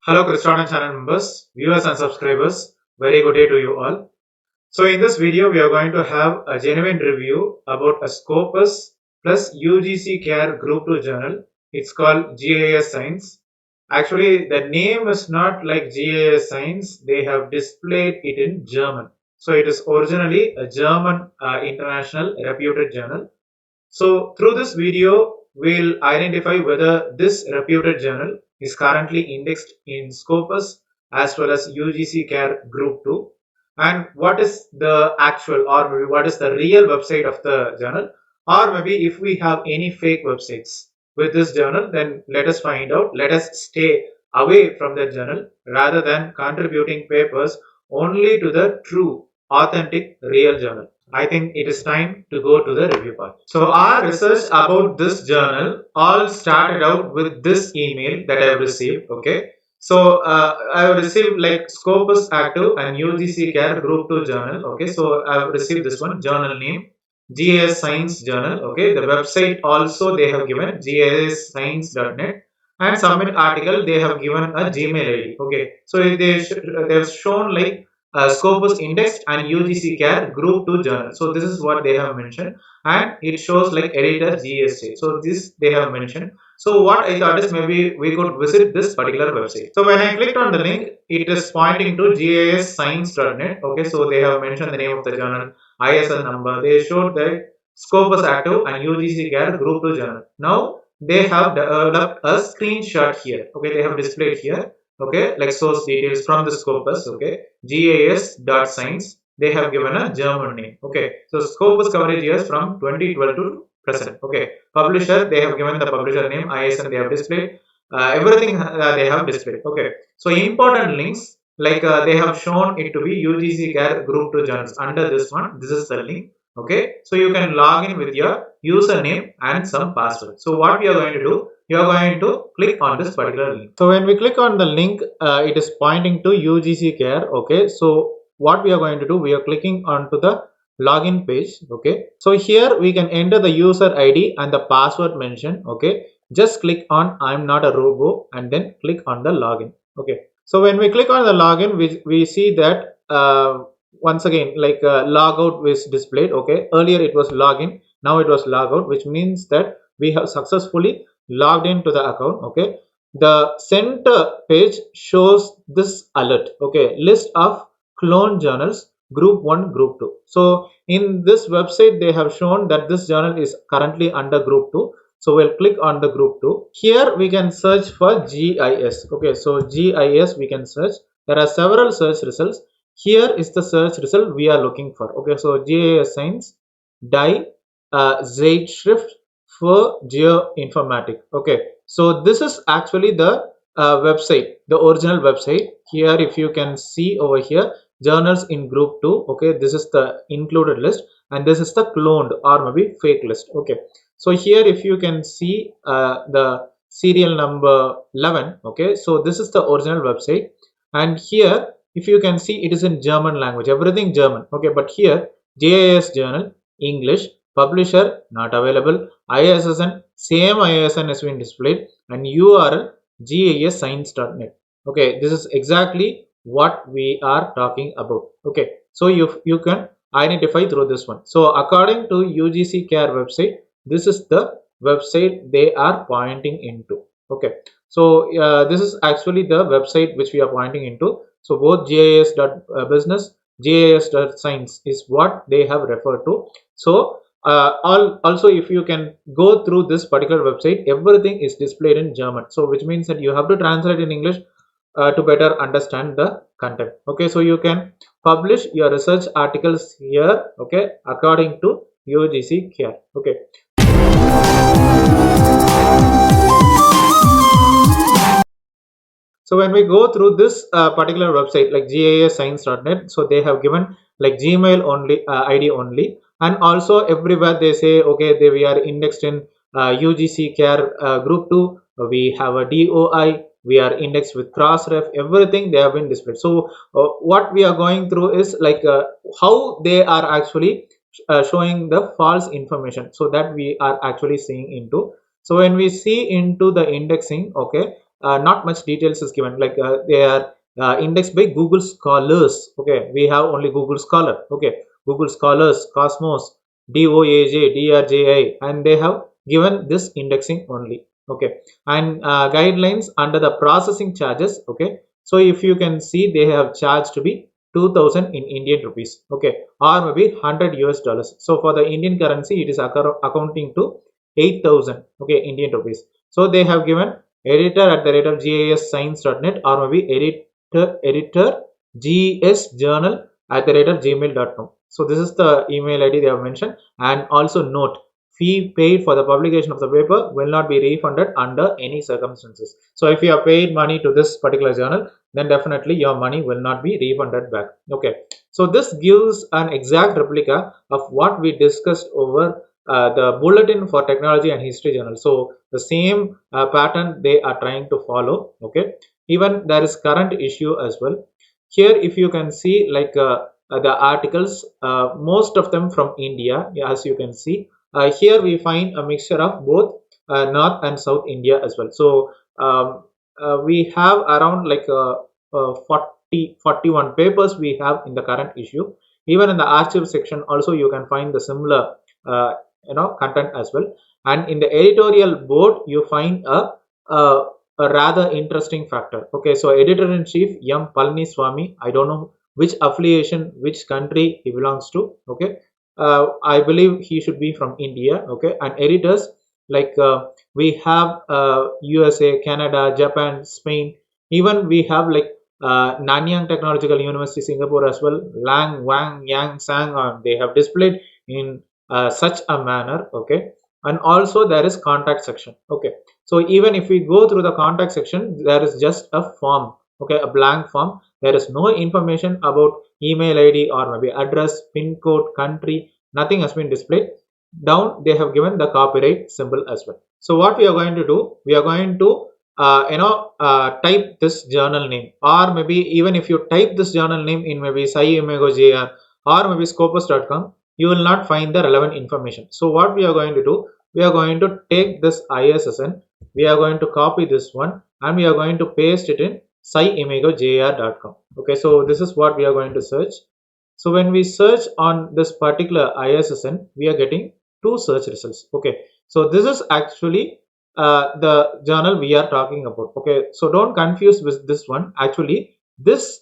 Hello, Christo Ananth channel members, viewers and subscribers. Very good day to you all. So in this video, we are going to have a genuine review about a Scopus plus UGC Care Group 2 journal. It's called gis.Science. Actually, the name is not like gis.Science. They have displayed it in German. So it is originally a German international reputed journal. So through this video, we'll identify whether this reputed journal is currently indexed in Scopus as well as UGC Care Group 2, and what is the actual or maybe what is the real website of the journal, or maybe if we have any fake websites with this journal, then let us find out. Let us stay away from the journal rather than contributing papers only to the true, authentic, real journal. I think it is time to go to the review part. So our research about this journal all started out with this email that I have received. Okay. So I have received like Scopus Active and UGC Care Group 2 journal. Okay. So I have received this one, journal name gis.Science journal. Okay. The website also they have given gis.Science.net, and submit article they have given a Gmail ID. Okay. So they have shown like Scopus indexed and UGC Care Group 2 journal. So this is what they have mentioned, and it shows like editor GSJ. So this they have mentioned. So what I thought is maybe we could visit this particular website. So when I clicked on the link, it is pointing to gis.Science.net. Okay, so they have mentioned the name of the journal, ISN number. They showed that Scopus Active and UGC Care Group 2 journal. Now they have developed a screenshot here. Okay, they have displayed here. Okay, like source details from the Scopus. Okay, gis.Science. They have given a German name. Okay, so Scopus coverage years from 2012 to present. Okay, publisher they have given the publisher name, ISN they have displayed, everything they have displayed. Okay, so important links like they have shown it to be UGC Care Group 2 journals. Under this one, this is the link. Okay, so you can log in with your username and some password. So what we are going to do, you are going to click on this particular link. So when we click on the link, it is pointing to UGC Care. Okay, so what we are going to do, we are clicking onto the login page. Okay, so here we can enter the user ID and the password mentioned. Okay, just click on I'm not a robot and then click on the login. Okay, so when we click on the login, we see that once again like logout is displayed. Okay, earlier it was login, now it was logout, which means that we have successfully logged into the account. Okay, the center page shows this alert. Okay, list of clone journals group 1 group 2. So in this website they have shown that this journal is currently under group 2. So we'll click on the group 2. Here we can search for GIS. Okay, so GIS we can search. There are several search results. Here is the search result we are looking for. Okay, so GIS.Science die Zeitschrift for Geoinformatik. Okay, so this is actually the website, the original website. Here if you can see over here, journals in group 2. Okay, this is the included list, and this is the cloned or maybe fake list. Okay, so here if you can see the serial number 11. Okay, so this is the original website, and here if you can see it is in German language, everything German. Okay, but here JIS journal English, publisher not available, ISSN same ISSN has been displayed, and URL gis.Science.net. Okay, this is exactly what we are talking about. Okay, so you can identify through this one. So according to UGC Care website, this is the website they are pointing into. Okay, so this is actually the website which we are pointing into. So both gis.business, gis.science is what they have referred to. So also if you can go through this particular website, everything is displayed in German, so which means that you have to translate in English to better understand the content. Okay, so you can publish your research articles here. Okay, according to UGC Care. Okay, so when we go through this particular website like gis.Science.net, so they have given like Gmail only ID only, and also everywhere they say okay we are indexed in UGC Care group 2. We have a DOI. We are indexed with crossref. Everything they have been displayed. So what we are going through is like how they are actually showing the false information. So that we are actually seeing into. So when we see into the indexing, okay, not much details is given, like they are indexed by Google Scholars. Okay, we have only Google Scholar. Okay, Google Scholars, Cosmos, DOAJ, DRJI, and they have given this indexing only. Okay, and guidelines under the processing charges. Okay, so if you can see, they have charged to be 2000 in Indian rupees. Okay, or maybe 100 US dollars. So for the Indian currency, it is accounting to 8,000. Okay, Indian rupees. So they have given editor at the rate of gis.Science.net, or maybe editor gsjournal at the rate of gmail.com. So this is the email ID they have mentioned. And also note, fee paid for the publication of the paper will not be refunded under any circumstances. So if you have paid money to this particular journal, then definitely your money will not be refunded back. Okay, so this gives an exact replica of what we discussed over the bulletin for technology and history journal. So the same pattern they are trying to follow. Okay, even there is current issue as well. Here if you can see, like the articles, most of them from India, as you can see. Here we find a mixture of both North and South India as well. So we have around like 41 papers we have in the current issue. Even in the archive section also you can find the similar content as well. And in the editorial board you find a rather interesting factor. Okay, so editor-in-chief M. Palani, I don't know which affiliation, which country he belongs to. Okay, I believe he should be from India. Okay, and editors like we have USA, Canada, Japan, Spain. Even we have like Nanyang Technological University, Singapore as well. Lang, Wang, Yang, Sang, they have displayed in such a manner. Okay, and also there is contact section. Okay, so even if we go through the contact section, there is just a form. Okay, a blank form. There is no information about email ID or maybe address, pin code, country. Nothing has been displayed. Down they have given the copyright symbol as well. So what we are going to do, we are going to type this journal name, or maybe even if you type this journal name in maybe SciImago.jr or maybe Scopus.com, you will not find the relevant information. So what we are going to do, we are going to take this ISSN, we are going to copy this one, and we are going to paste it in SciImago.jr.com. Okay, so this is what we are going to search. So when we search on this particular ISSN, we are getting two search results. Okay, so this is actually the journal we are talking about. Okay, so don't confuse with this one. Actually, this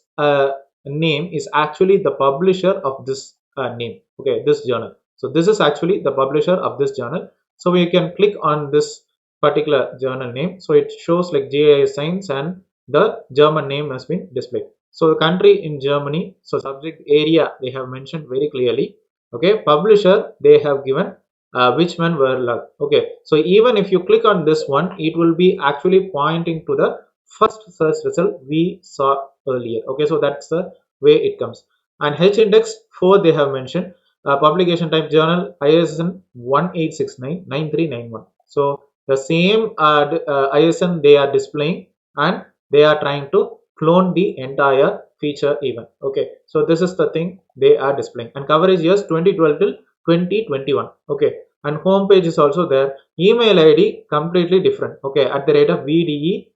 name is actually the publisher of this name. Okay, this journal. So this is actually the publisher of this journal. So we can click on this particular journal name. So it shows like gis.Science and the German name has been displayed. So the country in Germany. So subject area they have mentioned very clearly. Okay, publisher they have given Wichmann Verlag. Okay, so even if you click on this one, it will be actually pointing to the first search result we saw earlier. Okay, so that's the way it comes. And H index 4 they have mentioned, publication type journal ISSN 18699391. So the same ISSN they are displaying, and they are trying to clone the entire feature even. Okay, so this is the thing they are displaying, and coverage years 2012 till 2021. Okay, and home page is also there. Email ID completely different. Okay, at the rate of vde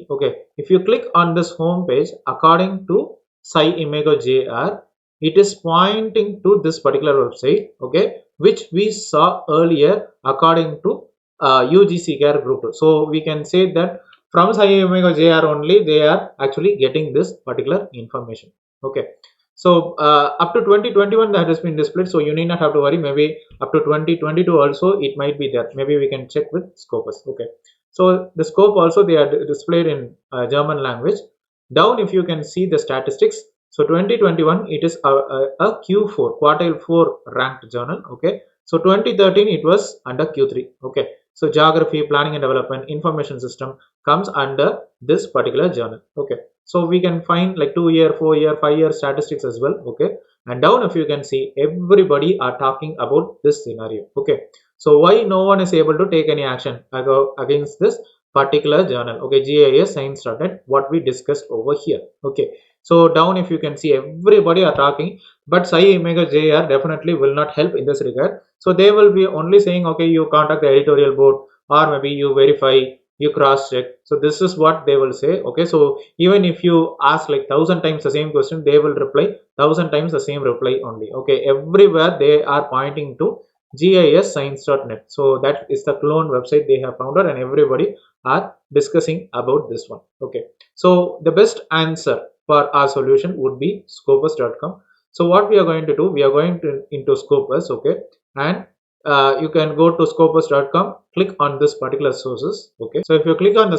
Okay, if you click on this home page, according to SciImago.jr, it is pointing to this particular website. Okay, which we saw earlier according to UGC care group. So we can say that from SciImago.jr only they are actually getting this particular information. Okay, so up to 2021 that has been displayed, so you need not have to worry. Maybe up to 2022 also it might be there. Maybe we can check with Scopus. Okay, so the scope also they are displayed in German language. Down if you can see the statistics, so 2021 it is a Q4 quartile 4 ranked journal. Okay, so 2013 it was under Q3. Okay, so geography, planning and development, information system comes under this particular journal. Okay, so we can find like 2-year, 4-year, 5-year statistics as well. Okay, and down if you can see, everybody are talking about this scenario. Okay, so why no one is able to take any action against this particular journal? Okay, gis.Science.net, what we discussed over here. Okay, so down if you can see, everybody are talking, but SciImago.jr definitely will not help in this regard. So they will be only saying, okay, you contact the editorial board, or maybe you verify you cross check. So this is what they will say. Okay, so even if you ask like 1,000 times the same question, they will reply 1,000 times the same reply only. Okay, everywhere they are pointing to gis.Science.net. So that is the clone website they have founded, and everybody are discussing about this one. Okay, so the best answer for our solution would be scopus.com. So what we are going to do, we are going to into Scopus. Okay, and you can go to scopus.com, click on this particular sources. Okay, so if you click on the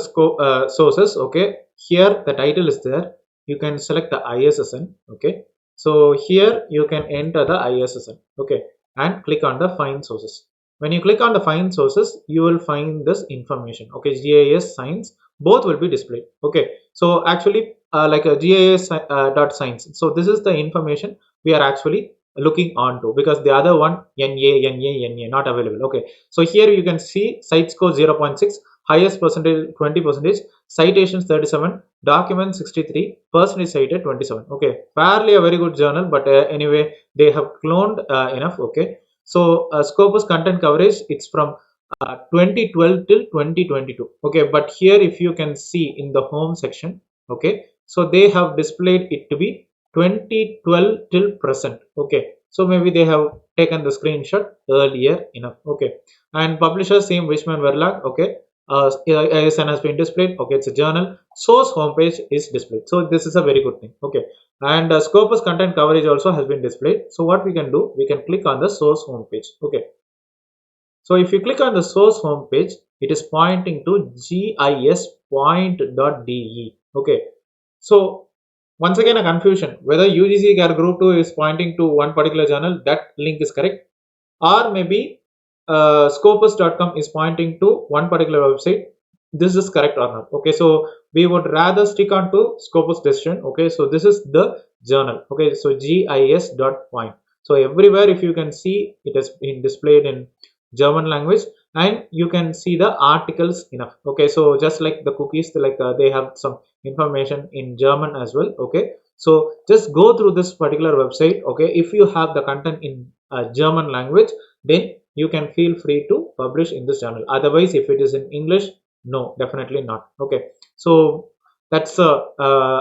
sources, okay, here the title is there, you can select the ISSN. Okay, so here you can enter the ISSN. Okay, and click on the find sources. When you click on the find sources, you will find this information. Okay, GIS Science, both will be displayed. Okay, so actually like a GIS dot science. So this is the information we are actually looking on to, because the other one NA not available. Okay, so here you can see site score 0.6, highest percentage 20%, citations 37, documents 63, percentage cited 27. Okay, fairly a very good journal, but anyway they have cloned enough. Okay, so Scopus content coverage, it's from 2012 till 2022. Okay, but here if you can see in the home section, okay, so they have displayed it to be 2012 till present. Okay, so maybe they have taken the screenshot earlier enough. Okay, and publisher same Wishman Verlag. Okay, ISN has been displayed. Okay, it's a journal. Source homepage is displayed. So this is a very good thing. Okay, and Scopus content coverage also has been displayed. So what we can do, we can click on the source homepage. Okay, so if you click on the source homepage, it is pointing to gis.point.de. Okay, so once again a confusion whether UGC CAR Group 2 is pointing to one particular journal, that link is correct, or maybe scopus.com is pointing to one particular website, this is correct or not. Okay, so we would rather stick on to Scopus decision. Okay, so this is the journal. Okay, so gis.point. So everywhere if you can see, it has been displayed in German language, and you can see the articles enough. Okay, so just like the cookies, like they have some information in German as well. Okay, so just go through this particular website. Okay, if you have the content in German language, then you can feel free to publish in this journal. Otherwise, if it is in English, no, definitely not. Okay, so that's the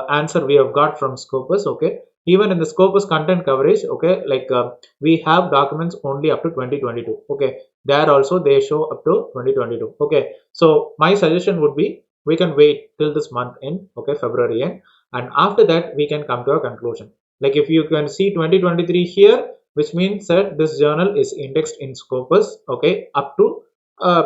answer we have got from Scopus. Okay, even in the Scopus content coverage, okay, like we have documents only up to 2022. Okay, there also they show up to 2022. Okay, so my suggestion would be, we can wait till this month end. Okay, February end, and after that we can come to a conclusion. Like if you can see 2023 here, which means that this journal is indexed in Scopus. Okay, up to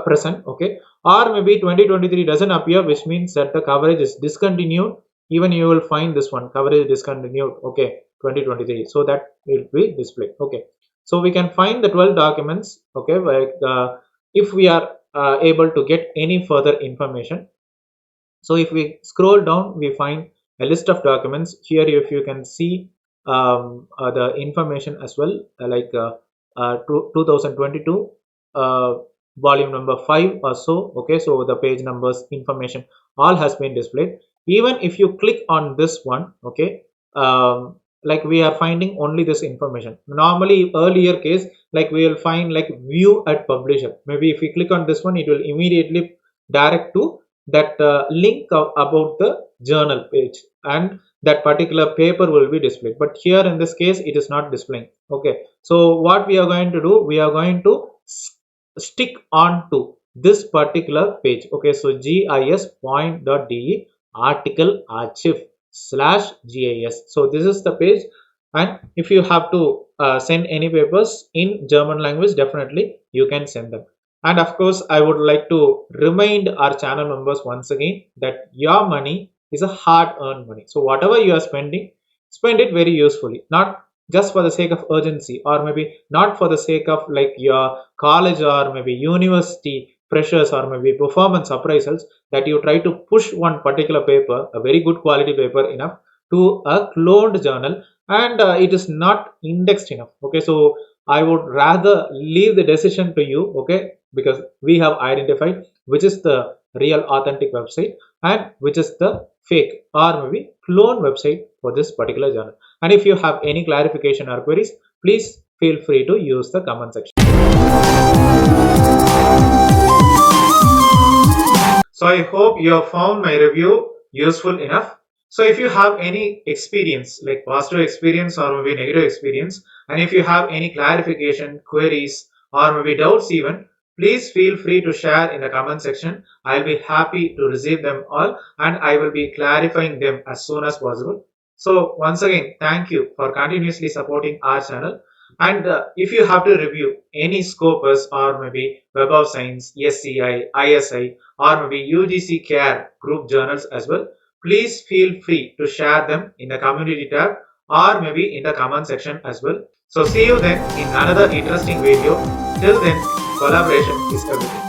present. Okay, or maybe 2023 doesn't appear, which means that the coverage is discontinued. Even you will find this one, coverage discontinued. Okay, 2023, so that will be displayed. Okay, so we can find the 12 documents. Okay, like if we are able to get any further information. So if we scroll down, we find a list of documents here. If you can see the information as well, 2022 volume number 5 or so. Okay, so the page numbers, information, all has been displayed. Even if you click on this one, okay, like we are finding only this information. Normally earlier case, like we will find like view at publisher. Maybe if we click on this one, it will immediately direct to that link about the journal page, and that particular paper will be displayed. But here in this case, it is not displaying. Okay, so what we are going to do, we are going to stick on to this particular page. Okay, so gis.point.de article archive /gis. So this is the page, and if you have to send any papers in German language, definitely you can send them. And of course, I would like to remind our channel members once again that your money is a hard-earned money. So whatever you are spending, spend it very usefully, not just for the sake of urgency, or maybe not for the sake of like your college or maybe university pressures or maybe performance appraisals, that you try to push one particular paper, a very good quality paper enough, to a cloned journal, and it is not indexed enough. Okay, so I would rather leave the decision to you. Okay, because we have identified which is the real authentic website and which is the fake or maybe clone website for this particular journal. And if you have any clarification or queries, please feel free to use the comment section. So I hope you have found my review useful enough. So if you have any experience, like positive experience or maybe negative experience, and if you have any clarification, queries, or maybe doubts even, please feel free to share in the comment section. I'll be happy to receive them all and I will be clarifying them as soon as possible. So once again, thank you for continuously supporting our channel. And if you have to review any Scopus or maybe Web of Science, SCI, ISI, or maybe UGC CARE group journals as well, please feel free to share them in the community tab or maybe in the comment section as well. So see you then in another interesting video. Till then, collaboration is everything.